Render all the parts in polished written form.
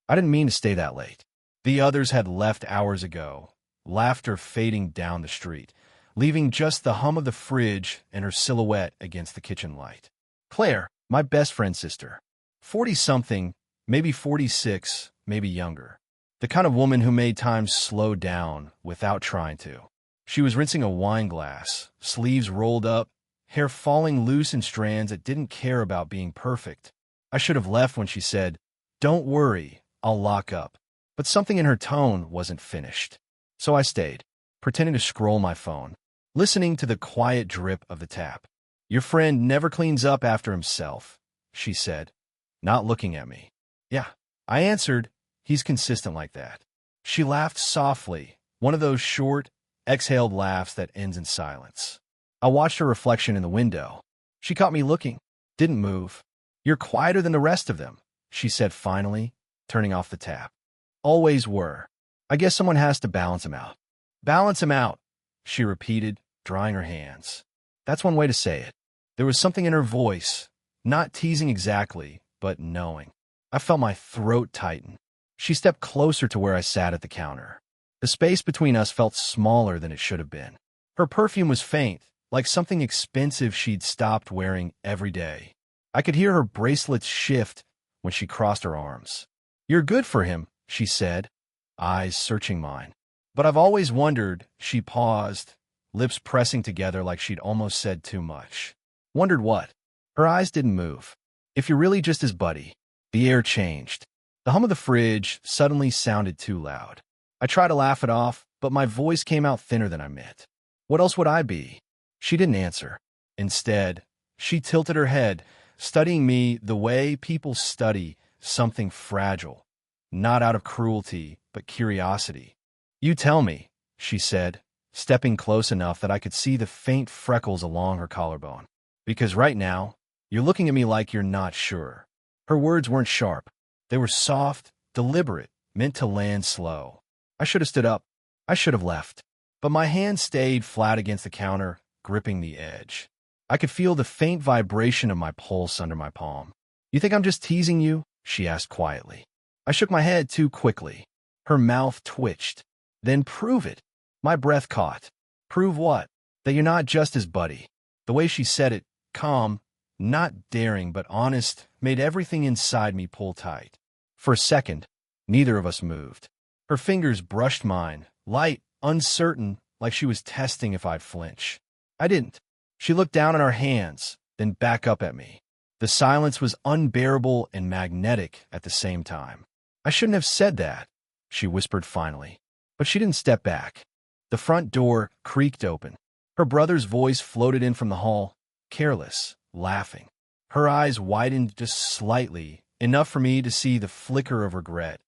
I didn't mean to stay that late. The others had left hours ago, laughter fading down the street, leaving just the hum of the fridge and her silhouette against the kitchen light. Claire, my best friend's sister. 40-something, maybe 46, maybe younger. The kind of woman who made time slow down without trying to. She was rinsing a wine glass, sleeves rolled up, hair falling loose in strands that didn't care about being perfect. I should have left when she said, "Don't worry, I'll lock up." But something in her tone wasn't finished. So I stayed, pretending to scroll my phone, listening to the quiet drip of the tap. "Your friend never cleans up after himself," she said, not looking at me. "Yeah," I answered. "He's consistent like that." She laughed softly, one of those short, exhaled laughs that ends in silence. I watched her reflection in the window. She caught me looking, didn't move. "You're quieter than the rest of them," she said finally, turning off the tap. "Always were. I guess someone has to balance him out." "Balance him out," she repeated, drying her hands. That's one way to say it. There was something in her voice, not teasing exactly, but knowing. I felt my throat tighten. She stepped closer to where I sat at the counter. The space between us felt smaller than it should have been. Her perfume was faint, like something expensive she'd stopped wearing every day. I could hear her bracelets shift when she crossed her arms. "You're good for him," she said, eyes searching mine. "But I've always wondered," she paused, lips pressing together like she'd almost said too much. "Wondered what?" Her eyes didn't move. "If you're really just his buddy." The air changed. The hum of the fridge suddenly sounded too loud. I tried to laugh it off, but my voice came out thinner than I meant. "What else would I be?" She didn't answer. Instead, she tilted her head, studying me the way people study something fragile, not out of cruelty, but curiosity. "You tell me," she said, stepping close enough that I could see the faint freckles along her collarbone. "Because right now, you're looking at me like you're not sure." Her words weren't sharp. They were soft, deliberate, meant to land slow. I should have stood up. I should have left. But my hand stayed flat against the counter, gripping the edge. I could feel the faint vibration of my pulse under my palm. "You think I'm just teasing you?" she asked quietly. I shook my head too quickly. Her mouth twitched. "Then prove it." My breath caught. "Prove what?" "That you're not just his buddy." The way she said it, calm, not daring but honest, made everything inside me pull tight. For a second, neither of us moved. Her fingers brushed mine, light, uncertain, like she was testing if I'd flinch. I didn't. She looked down at our hands, then back up at me. The silence was unbearable and magnetic at the same time. "I shouldn't have said that," she whispered finally. But she didn't step back. The front door creaked open. Her brother's voice floated in from the hall, careless, laughing. Her eyes widened just slightly, enough for me to see the flicker of regret,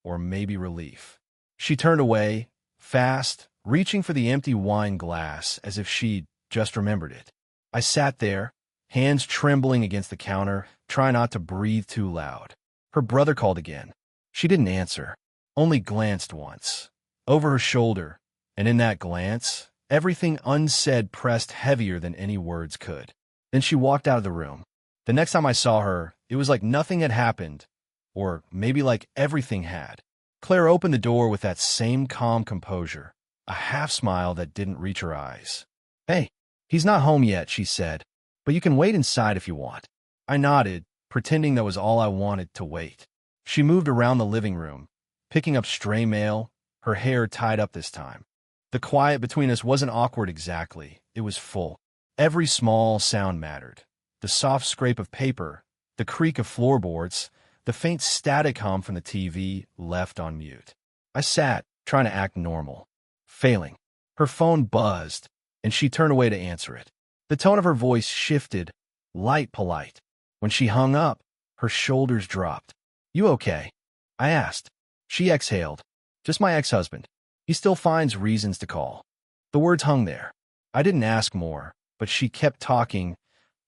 or maybe relief. She turned away, fast, reaching for the empty wine glass as if she'd just remembered it. I sat there, hands trembling against the counter, trying not to breathe too loud. Her brother called again. She didn't answer, only glanced once, over her shoulder, and in that glance, everything unsaid pressed heavier than any words could. Then she walked out of the room. The next time I saw her, it was like nothing had happened, or maybe like everything had. Claire opened the door with that same calm composure, a half-smile that didn't reach her eyes. "Hey, he's not home yet," she said, "but you can wait inside if you want." I nodded, pretending that was all I wanted to wait. She moved around the living room, picking up stray mail, her hair tied up this time. The quiet between us wasn't awkward exactly, it was full. Every small sound mattered. The soft scrape of paper, the creak of floorboards, the faint static hum from the TV left on mute. I sat, trying to act normal, failing. Her phone buzzed, and she turned away to answer it. The tone of her voice shifted, light polite. When she hung up, her shoulders dropped. "You okay?" I asked. She exhaled. "Just my ex-husband. He still finds reasons to call." The words hung there. I didn't ask more, but she kept talking,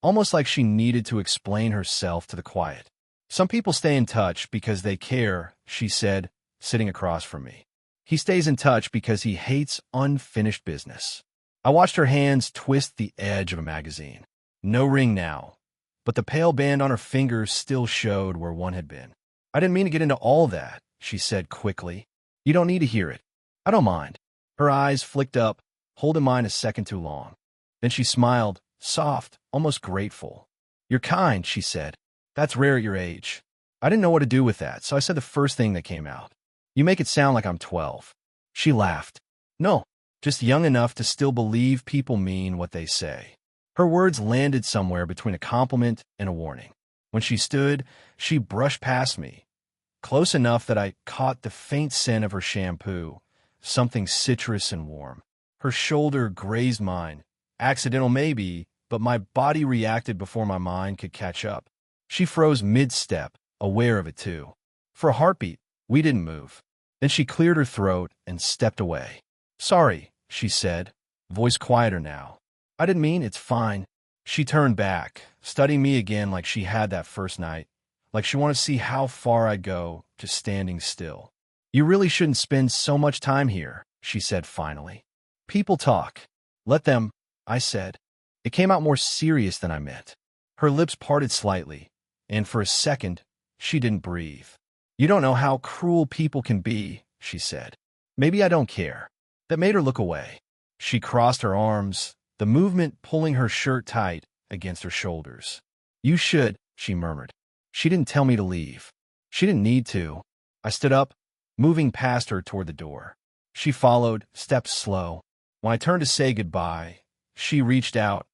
almost like she needed to explain herself to the quiet. "Some people stay in touch because they care," she said, sitting across from me. "He stays in touch because he hates unfinished business." I watched her hands twist the edge of a magazine. No ring now, but the pale band on her fingers still showed where one had been. I didn't mean to get into all that, she said quickly. You don't need to hear it. I don't mind. Her eyes flicked up, holding mine a second too long. Then she smiled, soft, almost grateful. You're kind, she said. That's rare at your age. I didn't know what to do with that, so I said the first thing that came out. You make it sound like I'm 12. She laughed. No, just young enough to still believe people mean what they say. Her words landed somewhere between a compliment and a warning. When she stood, she brushed past me, close enough that I caught the faint scent of her shampoo, something citrus and warm. Her shoulder grazed mine. Accidental maybe, but my body reacted before my mind could catch up. She froze mid-step, aware of it too. For a heartbeat, we didn't move. Then she cleared her throat and stepped away. Sorry, she said, voice quieter now. I didn't mean, it's fine. She turned back, studying me again like she had that first night, like she wanted to see how far I'd go, just standing still. You really shouldn't spend so much time here, she said finally. People talk. Let them, I said. It came out more serious than I meant. Her lips parted slightly, and for a second, she didn't breathe. You don't know how cruel people can be, she said. Maybe I don't care. That made her look away. She crossed her arms, the movement pulling her shirt tight against her shoulders. You should, she murmured. She didn't tell me to leave. She didn't need to. I stood up, moving past her toward the door. She followed, steps slow. When I turned to say goodbye, she reached out,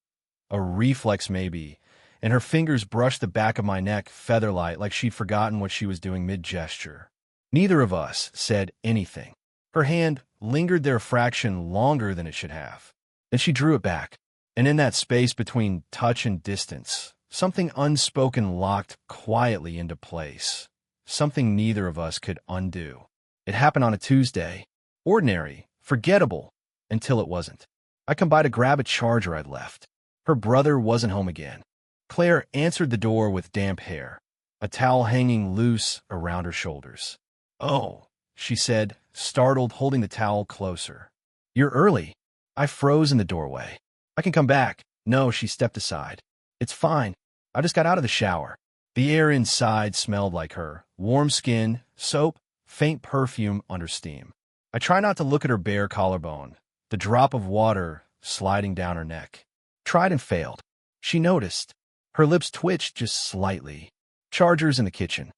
a reflex maybe, and her fingers brushed the back of my neck feather-light like she'd forgotten what she was doing mid-gesture. Neither of us said anything. Her hand lingered there a fraction longer than it should have. Then she drew it back, and in that space between touch and distance, something unspoken locked quietly into place, something neither of us could undo. It happened on a Tuesday, ordinary, forgettable, until it wasn't. I come by to grab a charger I'd left. Her brother wasn't home again. Claire answered the door with damp hair, a towel hanging loose around her shoulders. Oh, she said, startled, holding the towel closer. You're early. I froze in the doorway. I can come back. No, she stepped aside. It's fine. I just got out of the shower. The air inside smelled like her, warm skin, soap, faint perfume under steam. I try not to look at her bare collarbone, the drop of water sliding down her neck. Tried and failed. She noticed. Her lips twitched just slightly. Chargers in the kitchen.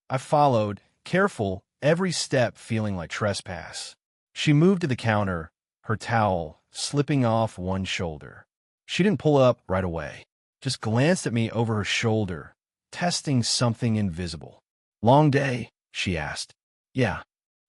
I followed, careful, every step feeling like trespass. She moved to the counter, her towel slipping off one shoulder. She didn't pull up right away, just glanced at me over her shoulder, testing something invisible. Long day, she asked. Yeah.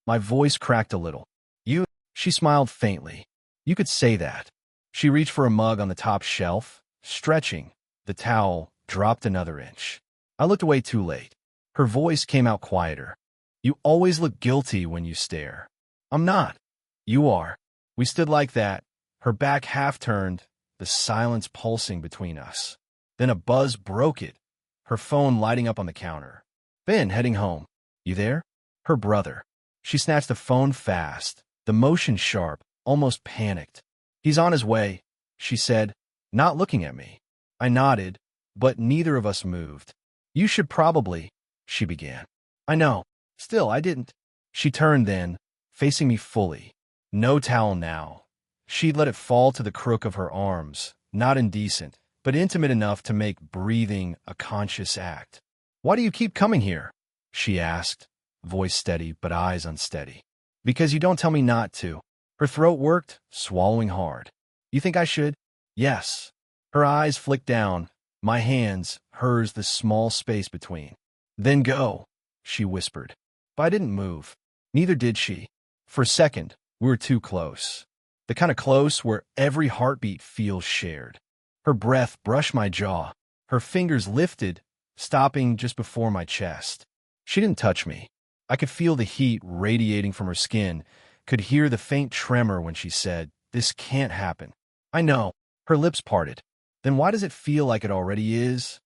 My voice cracked a little. You? She smiled faintly. You could say that. She reached for a mug on the top shelf, stretching. The towel dropped another inch. I looked away too late. Her voice came out quieter. You always look guilty when you stare. I'm not. You are. We stood like that, her back half turned, the silence pulsing between us. Then a buzz broke it, her phone lighting up on the counter. Ben heading home. You there? Her brother. She snatched the phone fast, the motion sharp, almost panicked. He's on his way, she said, not looking at me. I nodded, but neither of us moved. You should probably, she began. I know. Still, I didn't. She turned then, facing me fully. No towel now. She'd let it fall to the crook of her arms, not indecent, but intimate enough to make breathing a conscious act. Why do you keep coming here? She asked, voice steady but eyes unsteady. Because you don't tell me not to. Her throat worked, swallowing hard. You think I should? Yes. Her eyes flicked down, my hands, hers the small space between. Then go, she whispered. But I didn't move. Neither did she. For a second, we were too close. The kind of close where every heartbeat feels shared. Her breath brushed my jaw. Her fingers lifted, stopping just before my chest. She didn't touch me. I could feel the heat radiating from her skin, could hear the faint tremor when she said, "This can't happen." I know. Her lips parted. Then why does it feel like it already is?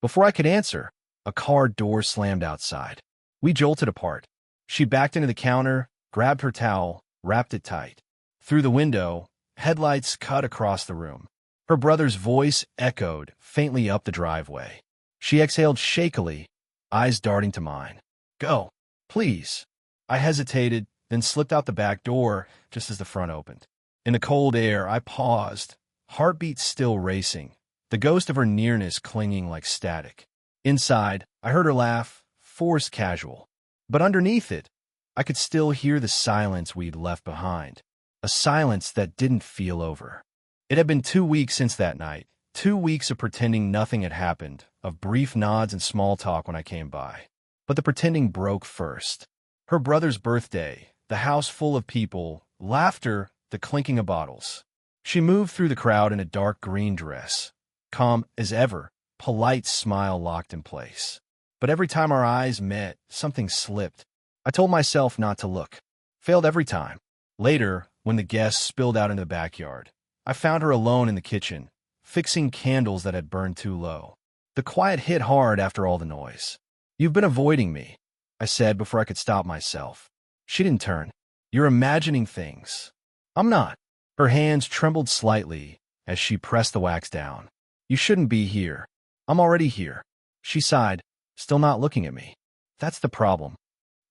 Before I could answer, a car door slammed outside. We jolted apart. She backed into the counter, grabbed her towel, wrapped it tight. Through the window, headlights cut across the room. Her brother's voice echoed faintly up the driveway. She exhaled shakily, eyes darting to mine. Go. Please. I hesitated, then slipped out the back door just as the front opened. In the cold air, I paused, heartbeat still racing, the ghost of her nearness clinging like static. Inside, I heard her laugh, forced casual. But underneath it, I could still hear the silence we'd left behind, a silence that didn't feel over. It had been 2 weeks since that night, 2 weeks of pretending nothing had happened, of brief nods and small talk when I came by. But the pretending broke first. Her brother's birthday, the house full of people, laughter, the clinking of bottles. She moved through the crowd in a dark green dress, calm as ever, polite smile locked in place. But every time our eyes met, something slipped. I told myself not to look. Failed every time. Later, when the guests spilled out into the backyard, I found her alone in the kitchen, fixing candles that had burned too low. The quiet hit hard after all the noise. "You've been avoiding me," I said before I could stop myself. She didn't turn. "You're imagining things." "I'm not." Her hands trembled slightly as she pressed the wax down. "You shouldn't be here. I'm already here." She sighed, still not looking at me. That's the problem.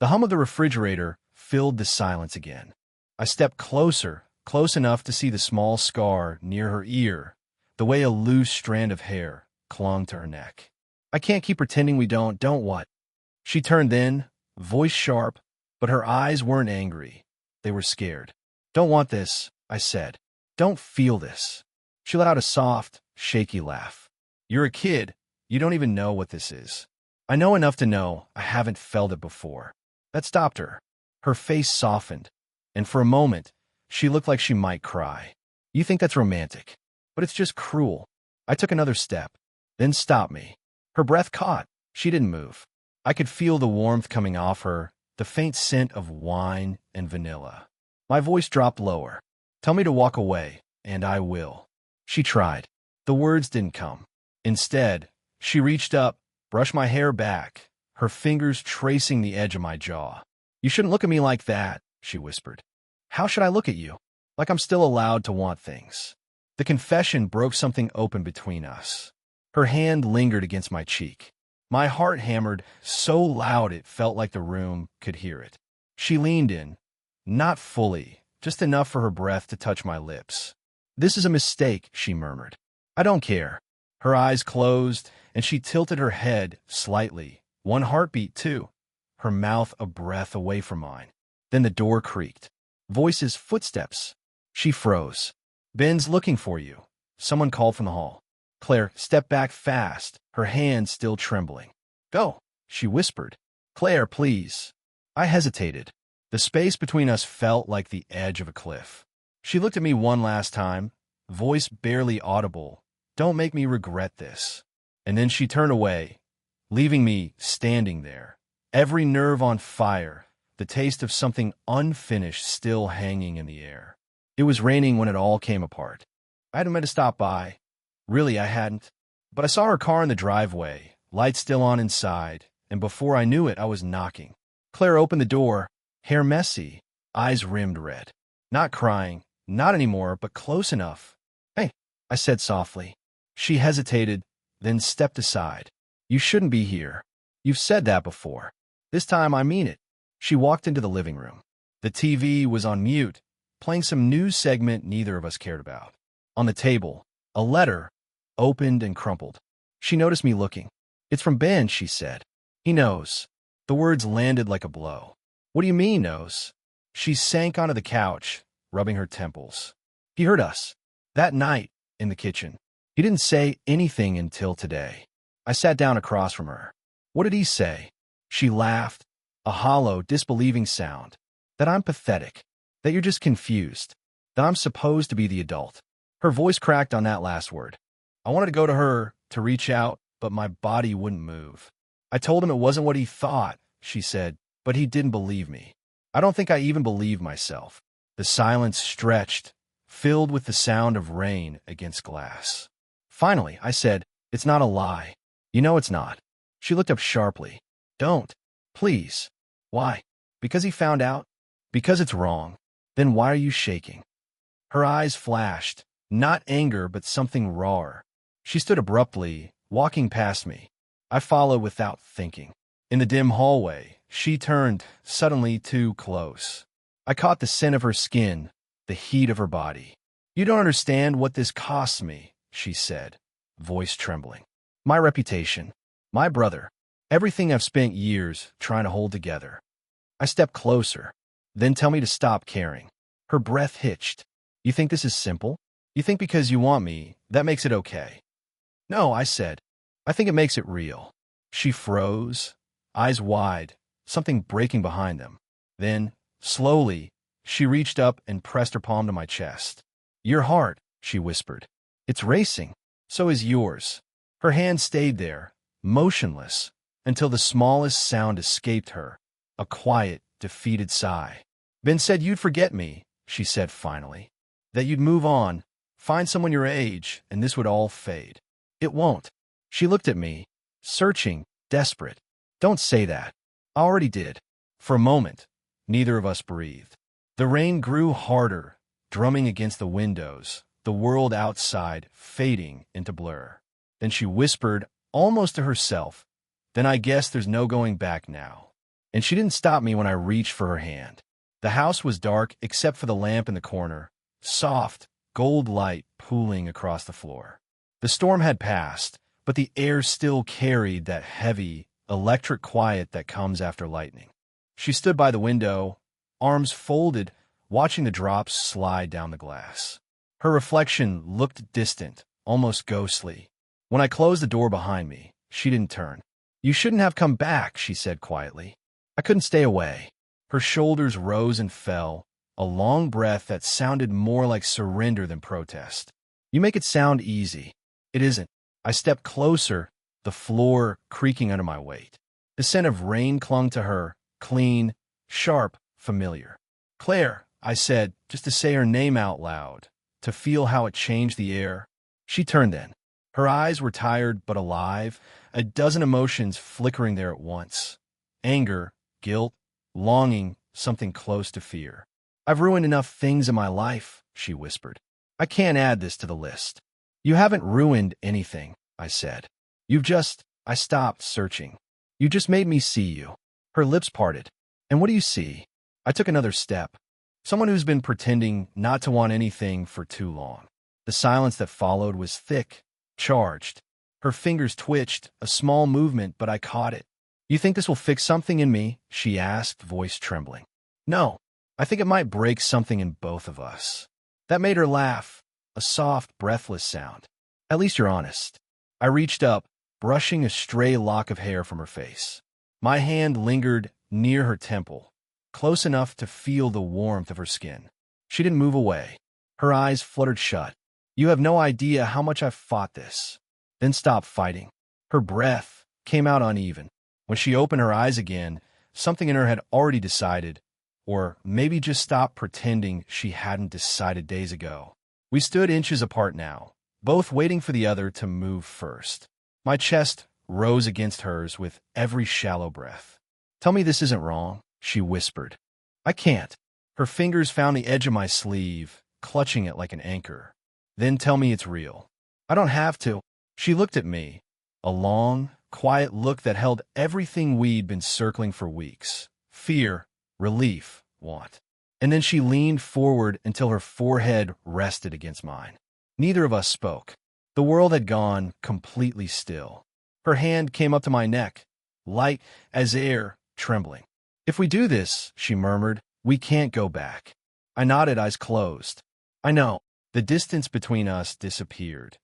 The hum of the refrigerator filled the silence again. I stepped closer, close enough to see the small scar near her ear, the way a loose strand of hair clung to her neck. "I can't keep pretending we don't what?" She turned then, voice sharp, but her eyes weren't angry. They were scared. "Don't want this," I said. "Don't feel this." She let out a soft, shaky laugh. "You're a kid. You don't even know what this is." I know enough to know I haven't felt it before. That stopped her. Her face softened, and for a moment, she looked like she might cry. "You think that's romantic, but it's just cruel." I took another step, then stopped me. Her breath caught. She didn't move. I could feel the warmth coming off her, the faint scent of wine and vanilla. My voice dropped lower. "Tell me to walk away, and I will." She tried. The words didn't come. Instead, she reached up, brushed my hair back, her fingers tracing the edge of my jaw. "You shouldn't look at me like that," she whispered. "How should I look at you? Like I'm still allowed to want things." The confession broke something open between us. Her hand lingered against my cheek. My heart hammered so loud it felt like the room could hear it. She leaned in, not fully, just enough for her breath to touch my lips. "This is a mistake," she murmured. "I don't care." Her eyes closed, and she tilted her head slightly, one heartbeat too, her mouth a breath away from mine. Then the door creaked. Voices, footsteps. She froze. "Ben's looking for you," someone called from the hall. Claire stepped back fast, her hand still trembling. "Go," she whispered. "Claire, please." I hesitated. The space between us felt like the edge of a cliff. She looked at me one last time, voice barely audible. "Don't make me regret this." And then she turned away, leaving me standing there, every nerve on fire, the taste of something unfinished still hanging in the air. It was raining when it all came apart. I hadn't meant to stop by. Really, I hadn't. But I saw her car in the driveway, lights still on inside, and before I knew it, I was knocking. Claire opened the door, hair messy, eyes rimmed red. Not crying, not anymore, but close enough. "Hey," I said softly. She hesitated, then stepped aside. "You shouldn't be here. You've said that before. This time I mean it." She walked into the living room. The TV was on mute, playing some news segment neither of us cared about. On the table, a letter, opened and crumpled. She noticed me looking. "It's from Ben," she said. "He knows." The words landed like a blow. "What do you mean, knows?" She sank onto the couch, rubbing her temples. "He heard us. That night, in the kitchen. He didn't say anything until today." I sat down across from her. "What did he say?" She laughed, a hollow, disbelieving sound. "That I'm pathetic. That you're just confused. That I'm supposed to be the adult." Her voice cracked on that last word. I wanted to go to her, to reach out, but my body wouldn't move. "I told him it wasn't what he thought," she said, "but he didn't believe me." I don't think I even believed myself. The silence stretched, filled with the sound of rain against glass. Finally, I said, "It's not a lie. You know it's not." She looked up sharply. "Don't. Please." "Why? Because he found out?" "Because it's wrong." "Then why are you shaking?" Her eyes flashed, not anger but something rawer. She stood abruptly, walking past me. I followed without thinking. In the dim hallway, She turned, suddenly too close. I caught the scent of her skin, the heat of her body. "You don't understand what this costs me," she said, voice trembling. "My reputation, my brother, everything I've spent years trying to hold together." I stepped closer. "Then tell me to stop caring." Her breath hitched. "You think this is simple? You think because you want me, that makes it okay?" "No," I said. "I think it makes it real." She froze, eyes wide, something breaking behind them. Then, slowly, she reached up and pressed her palm to my chest. "Your heart," she whispered. "It's racing. So is yours." Her hand stayed there, motionless, until the smallest sound escaped her, a quiet, defeated sigh. "Ben said you'd forget me," she said finally. "That you'd move on, find someone your age, and this would all fade. It won't." She looked at me, searching, desperate. "Don't say that." I already did. For a moment, neither of us breathed. The rain grew harder, drumming against the windows, the world outside fading into blur. Then she whispered, almost to herself, "Then I guess there's no going back now." And she didn't stop me when I reached for her hand. The house was dark except for the lamp in the corner, soft, gold light pooling across the floor. The storm had passed, but the air still carried that heavy, electric quiet that comes after lightning. She stood by the window, arms folded, watching the drops slide down the glass. Her reflection looked distant, almost ghostly. When I closed the door behind me, she didn't turn. "You shouldn't have come back," she said quietly. I couldn't stay away. Her shoulders rose and fell, a long breath that sounded more like surrender than protest. "You make it sound easy. It isn't." I stepped closer, the floor creaking under my weight. The scent of rain clung to her, clean, sharp, familiar. "Claire," I said, just to say her name out loud, to feel how it changed the air. She turned then. Her eyes were tired but alive, a dozen emotions flickering there at once. Anger, guilt, longing, something close to fear. "I've ruined enough things in my life," she whispered. "I can't add this to the list." "You haven't ruined anything," I said. "You've just—" I stopped searching. "You just made me see you." Her lips parted. "And what do you see?" I took another step. Someone who's been pretending not to want anything for too long. The silence that followed was thick, charged. Her fingers twitched, a small movement, but I caught it. "You think this will fix something in me?" she asked, voice trembling. "No. I think it might break something in both of us." That made her laugh, a soft, breathless sound. "At least you're honest." I reached up, brushing a stray lock of hair from her face. My hand lingered near her temple, close enough to feel the warmth of her skin. She didn't move away. Her eyes fluttered shut. "You have no idea how much I've fought this." Then stopped fighting. Her breath came out uneven. When she opened her eyes again, something in her had already decided, or maybe just stopped pretending she hadn't decided days ago. We stood inches apart now, both waiting for the other to move first. My chest rose against hers with every shallow breath. "Tell me this isn't wrong," she whispered. "I can't." Her fingers found the edge of my sleeve, clutching it like an anchor. "Then tell me it's real." "I don't have to." She looked at me, a long, quiet look that held everything we'd been circling for weeks. Fear, relief, want. And then she leaned forward until her forehead rested against mine. Neither of us spoke. The world had gone completely still. Her hand came up to my neck, light as air, trembling. "If we do this," she murmured, "we can't go back." I nodded, eyes closed. "I know." The distance between us disappeared.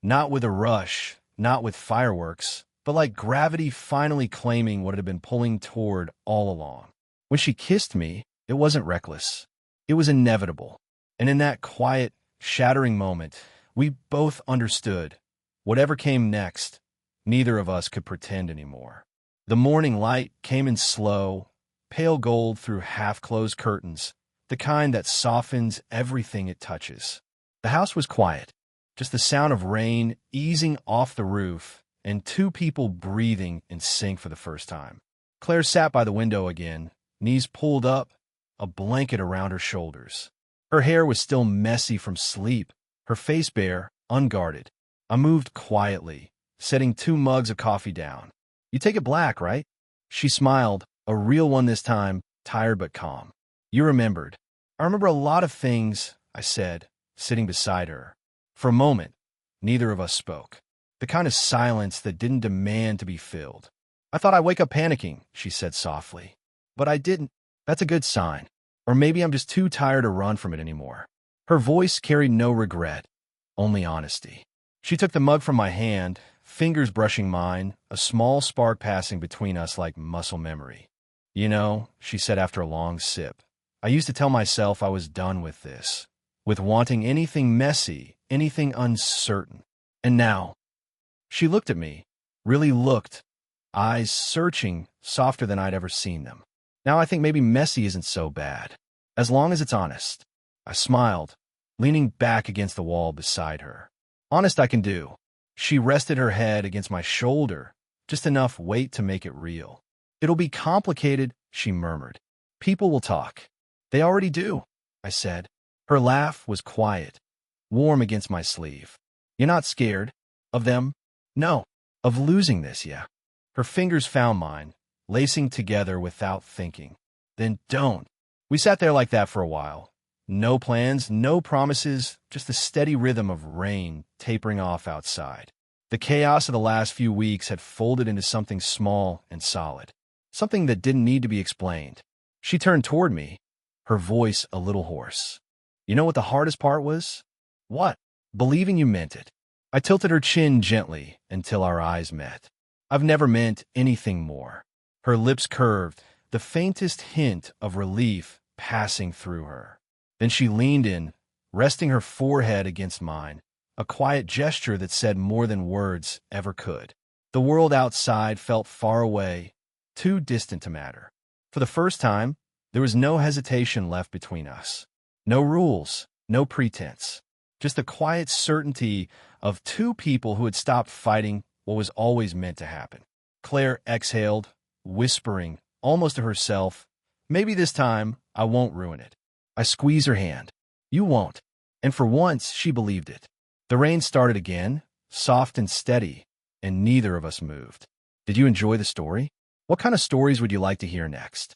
Not with a rush, not with fireworks, but like gravity finally claiming what it had been pulling toward all along. When she kissed me, it wasn't reckless. It was inevitable. And in that quiet, shattering moment, we both understood. Whatever came next, neither of us could pretend anymore. The morning light came in slow, pale gold through half-closed curtains, the kind that softens everything it touches. The house was quiet, just the sound of rain easing off the roof and two people breathing in sync for the first time. Claire sat by the window again, knees pulled up, a blanket around her shoulders. Her hair was still messy from sleep, her face bare, unguarded. I moved quietly, setting 2 mugs of coffee down. "You take it black, right?" She smiled, A real one this time, tired but calm. You remembered. I remember a lot of things, I said, sitting beside her. For a moment, neither of us spoke. The kind of silence that didn't demand to be filled. I thought I'd wake up panicking, she said softly. But I didn't. That's a good sign. Or maybe I'm just too tired to run from it anymore. Her voice carried no regret, only honesty. She took the mug from my hand, fingers brushing mine, a small spark passing between us like muscle memory. You know, she said after a long sip, I used to tell myself I was done with this, with wanting anything messy, anything uncertain. And now, she looked at me, really looked, eyes searching, softer than I'd ever seen them. Now I think maybe messy isn't so bad, as long as it's honest. I smiled, leaning back against the wall beside her. Honest I can do. She rested her head against my shoulder, just enough weight to make it real. It'll be complicated, she murmured. People will talk. They already do, I said. Her laugh was quiet, warm against my sleeve. You're not scared? Of them? No. Of losing this, yeah. Her fingers found mine, lacing together without thinking. Then don't. We sat there like that for a while. No plans, no promises, just the steady rhythm of rain tapering off outside. The chaos of the last few weeks had folded into something small and solid, something that didn't need to be explained. She turned toward me, her voice a little hoarse. You know what the hardest part was? What? Believing you meant it. I tilted her chin gently until our eyes met. I've never meant anything more. Her lips curved, the faintest hint of relief passing through her. Then she leaned in, resting her forehead against mine, a quiet gesture that said more than words ever could. The world outside felt far away, too distant to matter. For the first time, there was no hesitation left between us. No rules, no pretense. Just the quiet certainty of two people who had stopped fighting what was always meant to happen. Claire exhaled, whispering, almost to herself, maybe this time I won't ruin it. I squeezed her hand. You won't. And for once, she believed it. The rain started again, soft and steady, and neither of us moved. Did you enjoy the story? What kind of stories would you like to hear next?